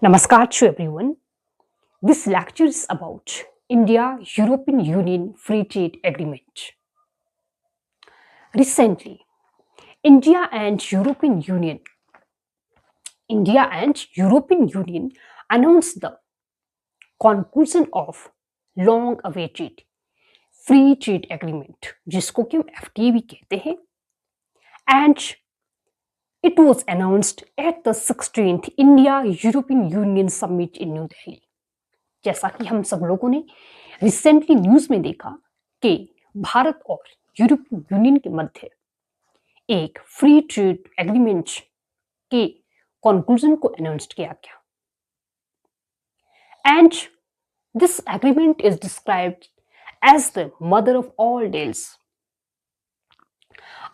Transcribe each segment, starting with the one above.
Namaskar to everyone. This lecture is about India-European Union Free Trade Agreement. Recently, India and European Union announced the conclusion of long-awaited Free Trade Agreement, जिसको कि हम FTA भी कहते हैं, and it was announced at the 16th India-European Union Summit in New Delhi. जैसा कि हम सब लोगों ने रिसेंटली न्यूज में देखा कि भारत और यूरोपियन यूनियन के मध्य एक फ्री ट्रेड एग्रीमेंट के कंक्लूजन को अनाउंस किया गया and this agreement is described as the mother of all deals.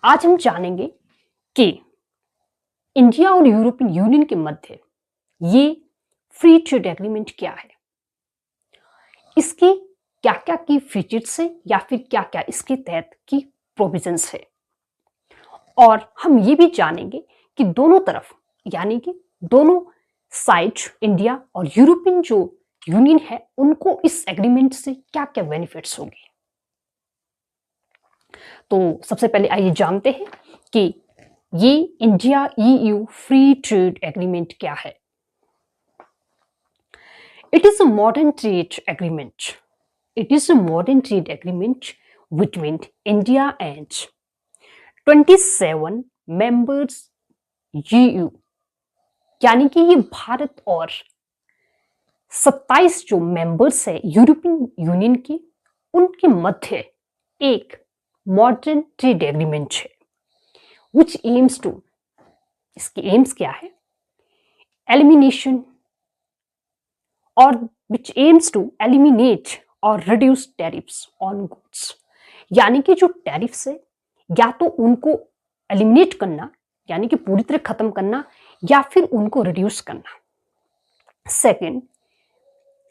आज हम जानेंगे कि इंडिया और यूरोपियन यूनियन के मध्य ये फ्री ट्रेड एग्रीमेंट क्या है, इसकी क्या क्या की फीचर्स है या फिर क्या क्या इसके तहत की प्रोविजंस है, और हम ये भी जानेंगे कि दोनों तरफ यानी कि दोनों साइड इंडिया और यूरोपियन जो यूनियन है उनको इस एग्रीमेंट से क्या क्या बेनिफिट्स होंगे। तो सबसे पहले आइए जानते हैं कि ये India EU free trade agreement क्या है। It is a modern trade agreement. It is a modern trade agreement between India and 27 members EU, यानी कि ये भारत और 27 जो मेंबर्स है यूरोपियन यूनियन के उनके मध्य एक मॉडर्न ट्रेड एग्रीमेंट है which aims to, इसके एम्स क्या है, elimination or which aims to eliminate or reduce tariffs on goods, यानी कि जो टैरिफ्स है या तो उनको एलिमिनेट करना यानी कि पूरी तरह खत्म करना या फिर उनको रिड्यूस करना। Second,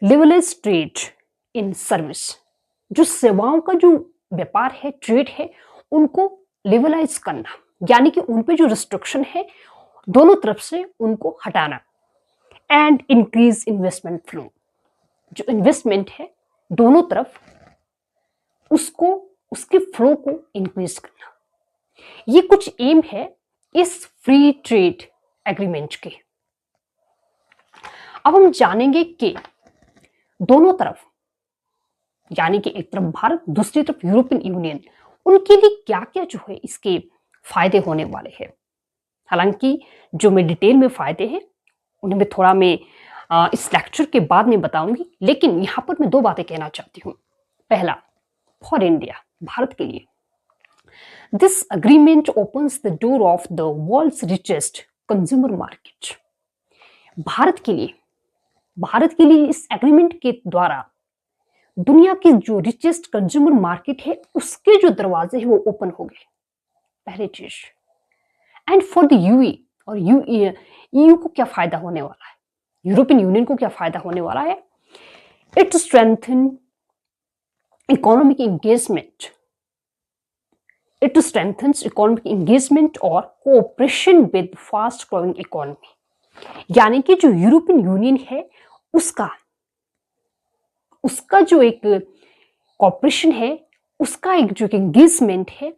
liberalise trade in service, जो सेवाओं का जो व्यापार है ट्रेड है उनको लिबरलाइज करना यानी कि उन पे जो रिस्ट्रिक्शन है दोनों तरफ से उनको हटाना। एंड इंक्रीज इन्वेस्टमेंट फ्लो, जो इन्वेस्टमेंट है दोनों तरफ उसको उसके फ्लो को इंक्रीज करना। ये कुछ एम है इस फ्री ट्रेड एग्रीमेंट के। अब हम जानेंगे कि दोनों तरफ यानी कि एक तरफ भारत दूसरी तरफ यूरोपियन यूनियन उनके लिए क्या क्या जो है इसके फायदे होने वाले हैं। हालांकि जो मैं डिटेल में फायदे हैं उन्हें मैं थोड़ा इस लेक्चर के बाद में बताऊंगी, लेकिन यहां पर मैं दो बातें कहना चाहती हूं। पहला, फॉर इंडिया, भारत के लिए, this agreement opens the door of the world's richest consumer market. Bharat के लिए इस एग्रीमेंट के द्वारा दुनिया की जो रिचेस्ट कंज्यूमर मार्केट है उसके जो दरवाजे हैं वो ओपन हो गए, पहली चीज। एंड फॉर द यूई और EU को क्या फायदा होने वाला है, यूरोपियन यूनियन को क्या फायदा होने वाला है, it strengthen economic engagement, it strengthens economic engagement और cooperation with fast growing economy, यानी कि जो यूरोपियन यूनियन है उसका जो एक कोऑपरेशन है, उसका एक जो एंगेजमेंट है,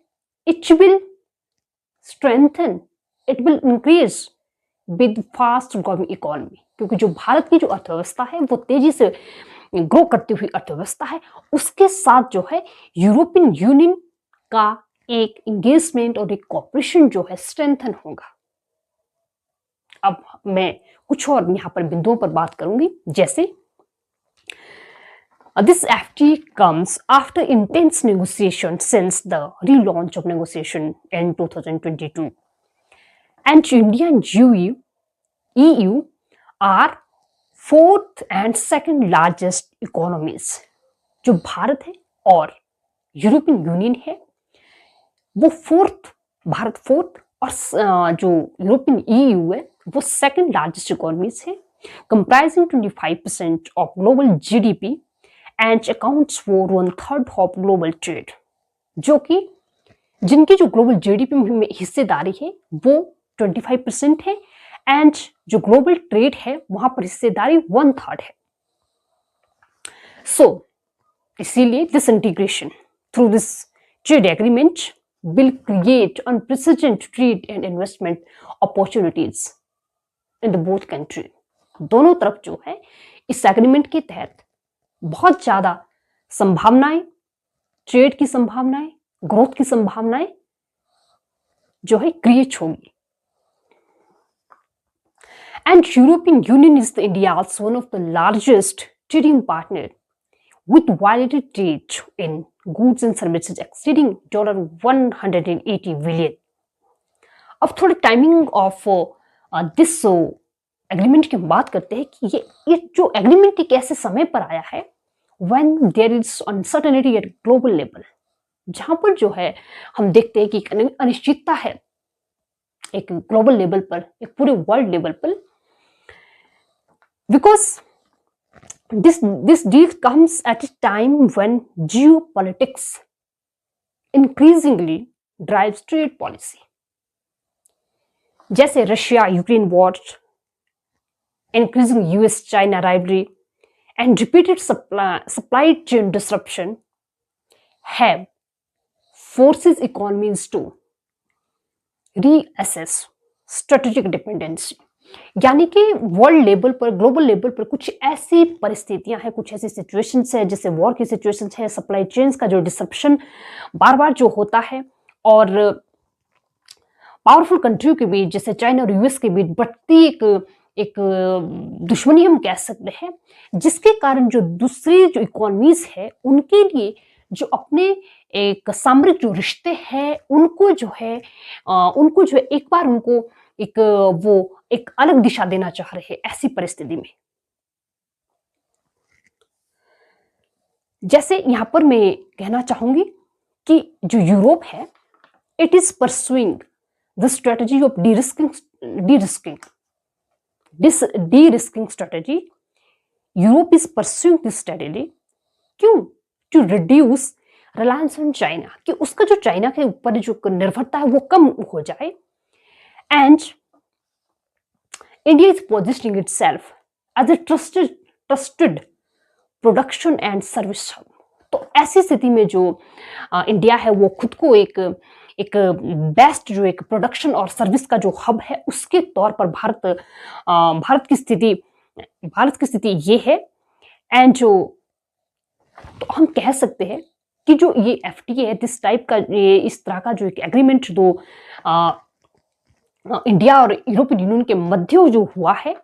it will strengthen, it will increase with fast growing economy, क्योंकि जो भारत की जो अर्थव्यवस्था है वो तेजी से ग्रो करती हुई अर्थव्यवस्था है, उसके साथ जो है यूरोपियन यूनियन का एक एंगेजमेंट और एक कोऑपरेशन जो है स्ट्रेंथन होगा। अब मैं कुछ और यहाँ पर बिंदुओं पर बात करूंगी, जैसे this FTA comes after intense negotiation since the relaunch of negotiation in 2022. And India and EU are fourth and second largest economies. जो भारत है और यूरोपियन यूनियन है वो भारत फोर्थ और जो यूरोपियन EU है वो सेकंड लार्जेस्ट इकोनॉमीज है, comprising 25% of global GDP and accounts for 1/3 of global trade, जो कि जिनकी जो ग्लोबल GDP में हिस्सेदारी है वो 25% है एंड जो ग्लोबल ट्रेड है वहां पर हिस्सेदारी 1/3 है। सो इसीलिए this integration through this trade agreement will create unprecedented trade and investment opportunities in the both country। दोनों तरफ जो है इस एग्रीमेंट के तहत बहुत ज्यादा संभावनाएं, ट्रेड की संभावनाएं, ग्रोथ की संभावनाएं जो है क्रिएट होंगी। And European union is the India's one of the largest trading partner with violated trade in goods and services exceeding $180 billion। अब थोड़ा टाइमिंग ऑफ दिस एग्रीमेंट की बात करते हैं कि ये जो एग्रीमेंट एक ऐसे समय पर आया है when there is uncertainty at global level, जहां पर जो है हम देखते हैं कि अनिश्चितता है एक ग्लोबल लेवल पर, एक पूरे वर्ल्ड लेवल पर, because This deal comes at a time when geopolitics increasingly drives trade policy। जैसे Russia Ukraine war, increasing US-China rivalry, and repeated supply chain disruption have forces economies to reassess strategic dependency। यानी कि world level पर, global level पर कुछ ऐसी परिस्थितियां हैं, कुछ ऐसी सिचुएशंस है, जैसे वॉर की सिचुएशंस है, सप्लाई चेन्स का जो डिसरप्शन बार बार जो होता है, और पावरफुल कंट्रियों के बीच जैसे चाइना और यूएस के बीच बढ़ती एक दुश्मनी हम कह सकते हैं, जिसके कारण जो दूसरी जो इकोनॉमीज है उनके लिए जो अपने एक सामरिक जो रिश्ते हैं उनको जो है एक बार उनको एक अलग दिशा देना चाह रहे हैं। ऐसी परिस्थिति में जैसे यहां पर मैं कहना चाहूंगी कि जो यूरोप है, it is pursuing the strategy of de-risking strategy। Europe is pursuing this strategy, क्यों? To reduce reliance on China, कि उसका जो चाइना के ऊपर जो निर्भरता है वो कम हो जाए। And India is positioning itself as a trusted production and service hub। तो ऐसी स्थिति में जो इंडिया है वो खुद को एक बेस्ट जो एक प्रोडक्शन और सर्विस का जो हब है उसके तौर पर भारत की स्थिति ये है। एंड जो तो हम कह सकते हैं कि जो ये FTA है, दिस टाइप का ये इस तरह का जो एक एग्रीमेंट दो इंडिया और यूरोपियन यूनियन के मध्य जो हुआ है,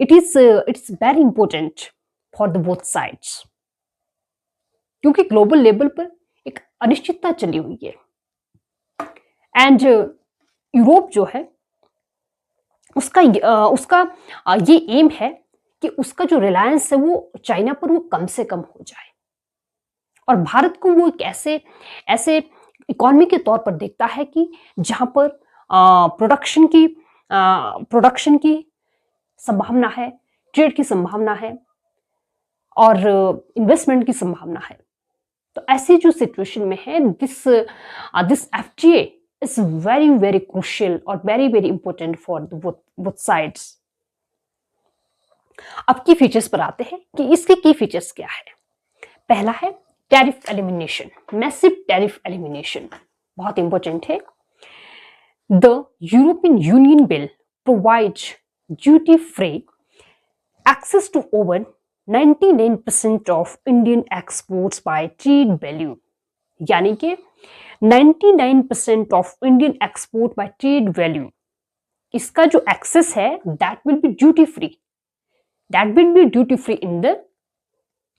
it's very important for the both sides, क्योंकि ग्लोबल लेवल पर एक अनिश्चितता चली हुई है। एंड यूरोप जो है उसका ये एम है कि उसका जो रिलायंस है वो चाइना पर वो कम से कम हो जाए, और भारत को वो एक ऐसे इकोनॉमी के तौर पर देखता है कि जहां पर प्रोडक्शन की संभावना है, ट्रेड की संभावना है और इन्वेस्टमेंट की संभावना है। तो ऐसी जो सिचुएशन में है, this FTA is very very crucial और very very important for both sides. अब की फीचर्स पर आते हैं कि इसके की फीचर्स क्या है। पहला है tariff elimination, massive tariff elimination, बहुत इंपॉर्टेंट है। The European Union bill provides duty-free access to over 99% of Indian exports by trade value। यानी कि 99% of Indian export by trade value, इसका जो एक्सेस है that will be duty free in the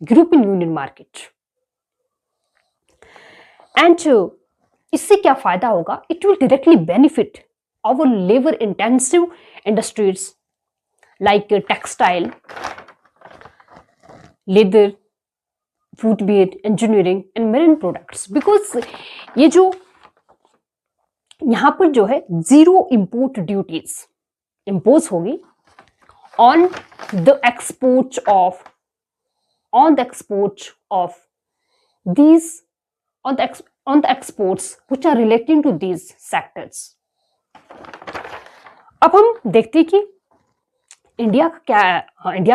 European Union market। And इससे क्या फायदा होगा? It will directly benefit our labour intensive industries like textile, leather, footwear, engineering and marine products, because ये जो यहां पर जो है जीरो इंपोर्ट ड्यूटीज इंपोज होगी on the export of exports which are relating to these sectors। अब हम देखते हैं कि इंडिया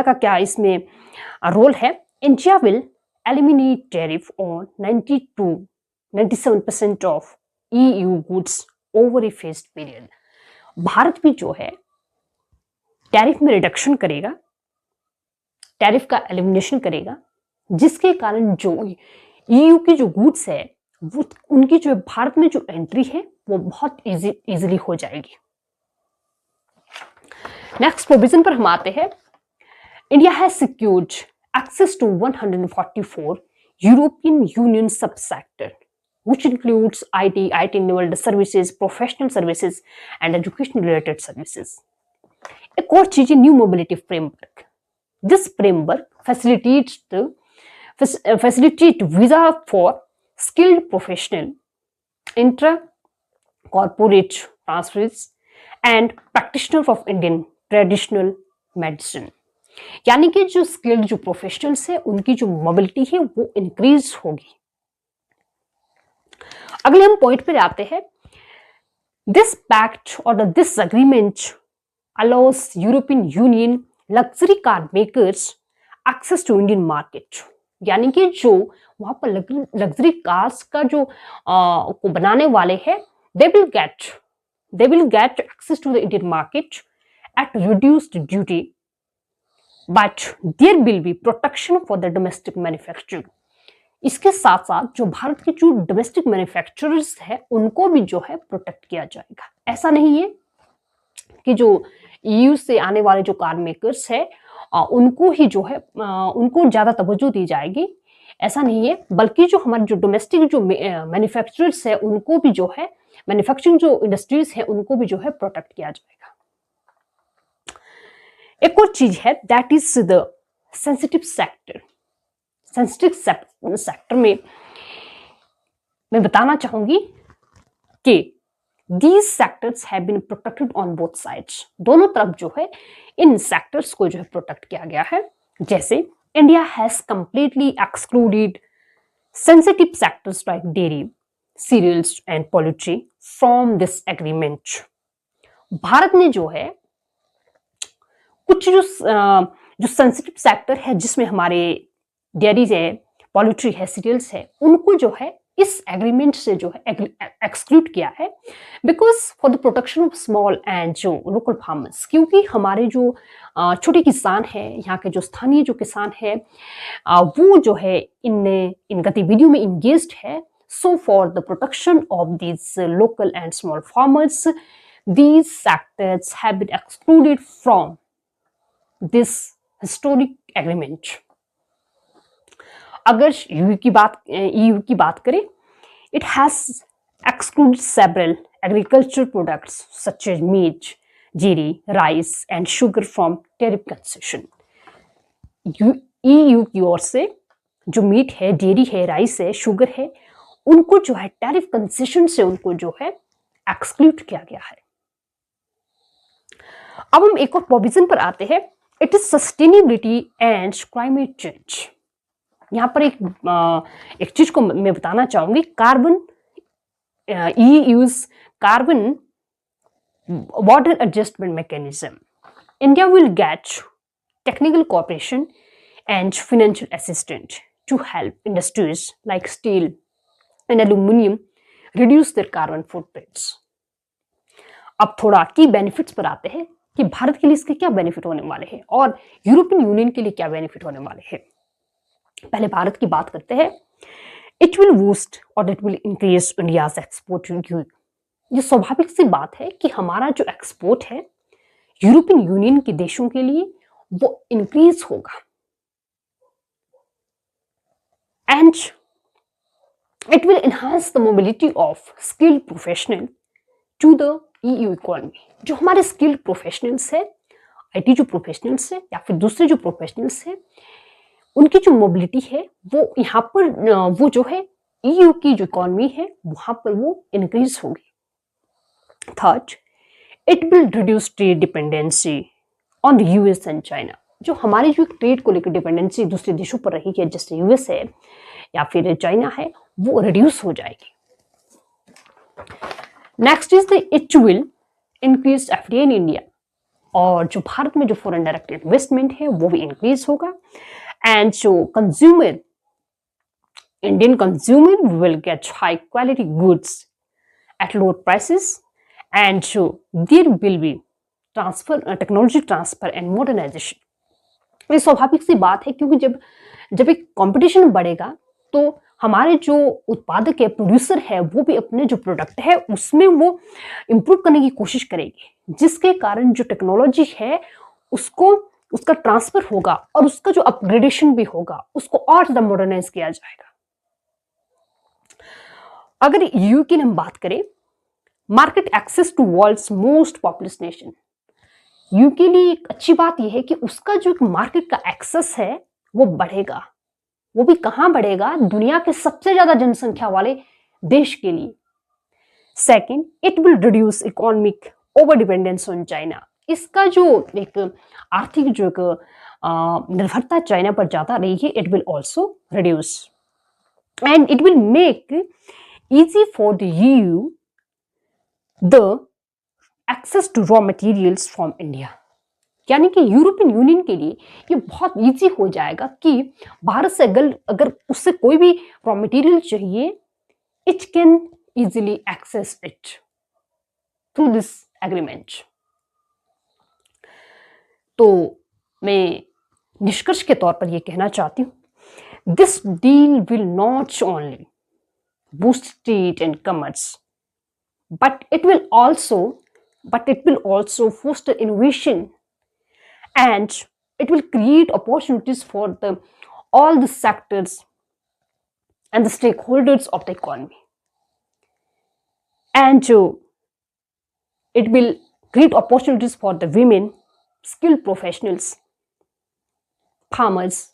का क्या इसमें रोल है। India will eliminate tariff on 97% of EU goods over A faced period. Bharat भी जो है टैरिफ में रिडक्शन करेगा, टैरिफ का एलिमिनेशन करेगा, जिसके कारण जो EU की जो गुड्स है वो उनकी जो भारत में जो एंट्री है वो बहुत इजीली हो जाएगी। नेक्स्ट प्रोविजन पर हम आते हैं। India has secured access to 144 European Union subsector which includes IT enabled services, professional services and education related services. एक और चीज है new mobility framework. This framework facilitate visa for skilled professional, intra corporate transfers and practitioner of Indian traditional medicine। यानी कि जो skilled जो professionals है उनकी जो मोबिलिटी है वो इंक्रीज होगी। अगले हम पॉइंट पे आते हैं। दिस पैक्ट और this agreement allows European union luxury car makers access to Indian market. यानी कि जो वहां पर लग्जरी कार्स का जो को बनाने वाले हैं they will get access to the Indian market at reduced duty, but there will be protection for the domestic manufacturing। इसके साथ साथ जो भारत के जो डोमेस्टिक मैन्युफैक्चरर्स है उनको भी जो है प्रोटेक्ट किया जाएगा। ऐसा नहीं है कि जो EU से आने वाले जो कार मेकर्स है उनको ही जो है उनको ज्यादा तवज्जो दी जाएगी, ऐसा नहीं है, बल्कि जो हमारे जो डोमेस्टिक जो मैन्युफैक्चरर्स है उनको भी जो है मैन्युफैक्चरिंग जो इंडस्ट्रीज है उनको भी जो है प्रोटेक्ट किया जाएगा। एक और चीज है that is the sensitive sector. Sensitive sector में मैं बताना चाहूंगी कि these sectors have been protected on both sides। दोनों तरफ जो है इन सेक्टर्स को जो है प्रोटेक्ट किया गया है। जैसे India has completely excluded sensitive sectors like dairy, cereals and poultry from this agreement. Bharat ने जो है कुछ जो सेंसिटिव सेक्टर है जिसमें हमारे डेयरीज है, पोल्ट्री है, सीरियल्स है, उनको जो है इस एग्रीमेंट से जो है एक्सक्लूड किया है because for the protection of small and जो लोकल फार्मर्स। क्योंकि हमारे जो छोटे किसान है, यहाँ के जो स्थानीय जो किसान है वो जो है इन गतिविधियों में इंगेज्ड है। So for the protection of these local and small farmers these sectors have been excluded from this historic agreement. अगर EU की बात करें, it has excluded several agriculture products such as meat, dairy, rice and sugar from tariff concession. EU की ओर से जो meet है, dairy है, rice है, शुगर है, उनको जो है टैरिफ कंसेशन से उनको जो है एक्सक्लूड किया गया है। अब हम एक और प्रोविजन पर आते हैं। It is sustainability and climate change. यहाँ पर एक चीज को मैं बताना चाहूंगी। Carbon EU's carbon border adjustment mechanism. India will get technical cooperation and financial assistant to help industries like steel and aluminium reduce their carbon footprints. अब थोड़ा की बेनिफिट्स पर आते हैं कि भारत के लिए इसके क्या बेनिफिट होने वाले हैं और यूरोपियन यूनियन के लिए क्या बेनिफिट होने वाले हैं। पहले भारत की बात करते हैं। इट विल बूस्ट और it will increase India's export to Europe. ये स्वाभाविक सी बात है कि हमारा जो एक्सपोर्ट है यूरोपियन यूनियन के देशों के लिए वो इंक्रीज होगा and it will enhance the mobility of skilled professional to the EU economy. जो हमारे स्किल्ड प्रोफेशनल्स है, IT जो प्रोफेशनल्स है या फिर दूसरे जो प्रोफेशनल्स है, उनकी जो मोबिलिटी है वो यहाँ पर वो जो है EU की जो इकोनॉमी है वहां पर वो इंक्रीज होगी। Third, it will reduce trade dependency on the US and China. जो हमारी जो ट्रेड को लेकर डिपेंडेंसी दूसरे देशों पर रही है जैसे US है या फिर चाइना है वो रिड्यूस हो जाएगी। Next is the it will increase FDI in India, और जो भारत में जो फॉरेन डायरेक्ट इन्वेस्टमेंट है वो भी इंक्रीज होगा, एंड जो consumer, Indian consumer will get high quality goods at lower prices, and so there will be technology transfer and modernisation. ये स्वाभाविक सी बात है, क्योंकि जब एक कंपटीशन बढ़ेगा तो हमारे जो उत्पादक है, प्रोड्यूसर है, वो भी अपने जो प्रोडक्ट है उसमें वो इम्प्रूव करने की कोशिश करेगी, जिसके कारण जो टेक्नोलॉजी है उसका ट्रांसफर होगा और उसका जो अपग्रेडेशन भी होगा उसको और ज्यादा मॉडर्नाइज किया जाएगा। अगर यूके की हम बात करें, market access to world's most populous nation, UK के लिए एक अच्छी बात यह है कि उसका जो मार्केट का एक्सेस है वो बढ़ेगा। वो भी कहां बढ़ेगा? दुनिया के सबसे ज्यादा जनसंख्या वाले देश के लिए। Second, it will reduce economic over dependence on China, इसका जो एक आर्थिक जो एक निर्भरता चाइना पर ज्यादा रही है, it will also reduce, and it will make easy for the EU the access to raw materials from India, यानी कि यूरोपियन यूनियन के लिए ये बहुत इजी हो जाएगा कि भारत से अगर उससे कोई भी रॉ मटेरियल चाहिए, it can easily access it through this agreement. तो मैं निष्कर्ष के तौर पर यह कहना चाहती हूं, this deal will not only boost trade and commerce, but it will also foster innovation, and it will create opportunities for all the sectors and the stakeholders of the economy, and it will create opportunities for the women, skilled professionals, farmers,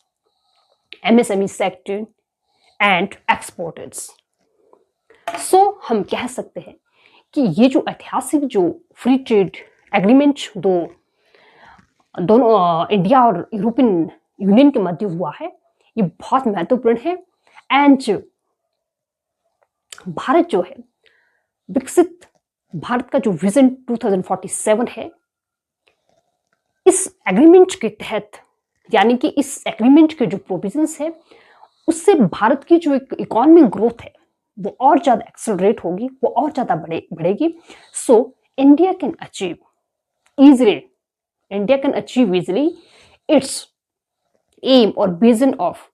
MSME sector and exporters। सो हम कह सकते हैं कि ये जो ऐतिहासिक जो free trade agreement दोनों इंडिया और यूरोपियन यूनियन के मध्य हुआ है, ये बहुत महत्वपूर्ण है, एंड भारत जो है विकसित भारत का जो विजन 2047 है, इस एग्रीमेंट के तहत, यानी कि इस एग्रीमेंट के जो प्रोविजंस है उससे भारत की जो एक इकोनॉमिक ग्रोथ है वो और ज्यादा एक्सेलरेट होगी, वो और ज्यादा बढ़ेगी। So India can achieve easily its aim और विजन ऑफ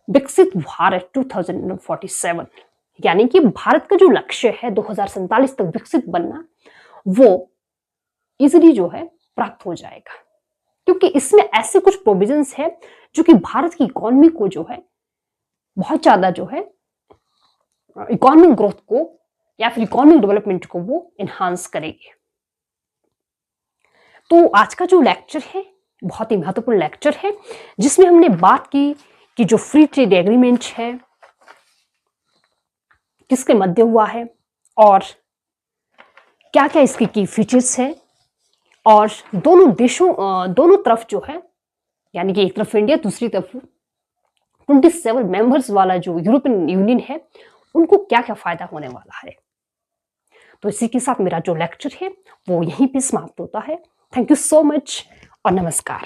विकसित भारत 2047, यानी कि भारत का जो लक्ष्य है 2047 तक विकसित बनना, वो इजीली जो है प्राप्त हो जाएगा, क्योंकि इसमें ऐसे कुछ प्रोविजंस है जो कि भारत की इकोनॉमी को जो है बहुत ज्यादा जो है इकोनॉमिक ग्रोथ को या फिर इकोनॉमिक डेवलपमेंट को वो एनहांस करेगी। तो आज का जो लेक्चर है बहुत ही महत्वपूर्ण लेक्चर है, जिसमें हमने बात की कि जो फ्री ट्रेड एग्रीमेंट है किसके मध्य हुआ है और क्या क्या इसके की फीचर्स है, और दोनों तरफ जो है, यानी कि एक तरफ इंडिया, दूसरी तरफ 27 मेंबर्स वाला जो यूरोपियन यूनियन है, उनको क्या क्या फायदा होने वाला है। तो इसी के साथ मेरा जो लेक्चर है वो यहीं पे समाप्त होता है। थैंक यू सो मच और नमस्कार।